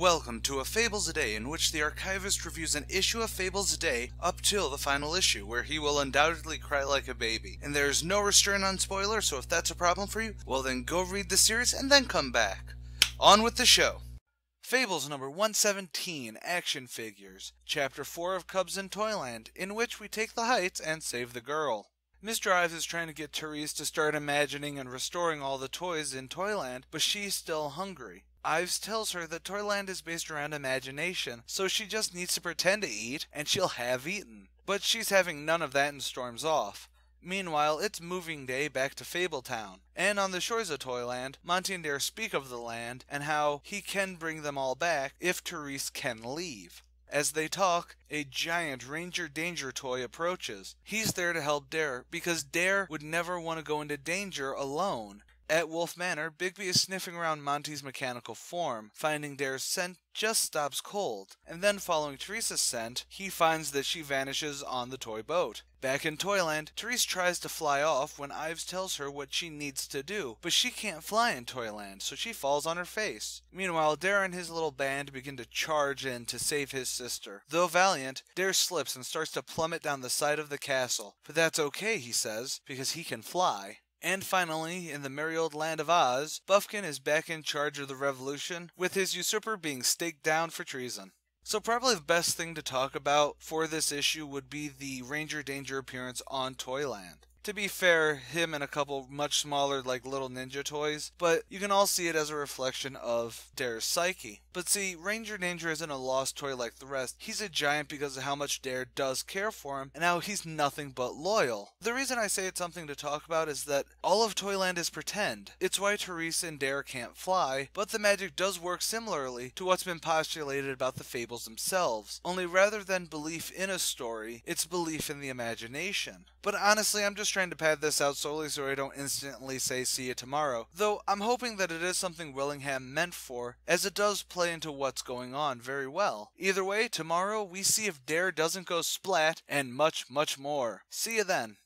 Welcome to a Fables a Day, in which the Archivist reviews an issue of Fables a day up till the final issue, where he will undoubtedly cry like a baby. And there is no restraint on spoilers, so if that's a problem for you, well then go read the series and then come back. On with the show. Fables number 117, Action Figures, Chapter 4 of Cubs in Toyland, in which we take the heights and save the girl. Mr. Ives is trying to get Therese to start imagining and restoring all the toys in Toyland, but she's still hungry. Ives tells her that Toyland is based around imagination, so she just needs to pretend to eat, and she'll have eaten. But she's having none of that and storms off. Meanwhile, it's moving day back to Fabletown, and on the shores of Toyland, Monty and Dare speak of the land, and how he can bring them all back if Therese can leave. As they talk, a giant Ranger Danger toy approaches. He's there to help Dare, because Dare would never want to go into danger alone. At Wolf Manor, Bigby is sniffing around Monty's mechanical form. Finding Dare's scent just stops cold, and then following Therese's scent, he finds that she vanishes on the toy boat. Back in Toyland, Therese tries to fly off when Ives tells her what she needs to do, but she can't fly in Toyland, so she falls on her face. Meanwhile, Dare and his little band begin to charge in to save his sister. Though valiant, Dare slips and starts to plummet down the side of the castle, but that's okay, he says, because he can fly. And finally, in the merry old land of Oz, Buffkin is back in charge of the revolution, with his usurper being staked down for treason. So probably the best thing to talk about for this issue would be the Ranger Danger appearance on Toyland. To be fair, him and a couple much smaller like little ninja toys, but you can all see it as a reflection of Dare's psyche. But see, Ranger Danger isn't a lost toy like the rest. He's a giant because of how much Dare does care for him, and how he's nothing but loyal. The reason I say it's something to talk about is that all of Toyland is pretend. It's why Therese and Dare can't fly, but the magic does work similarly to what's been postulated about the Fables themselves. Only rather than belief in a story, it's belief in the imagination. But honestly, I'm just trying to pad this out solely so I don't instantly say see you tomorrow, though I'm hoping that it is something Willingham meant for, as it does play into what's going on very well. Either way, tomorrow we see if Dare doesn't go splat, and much, much more. See you then.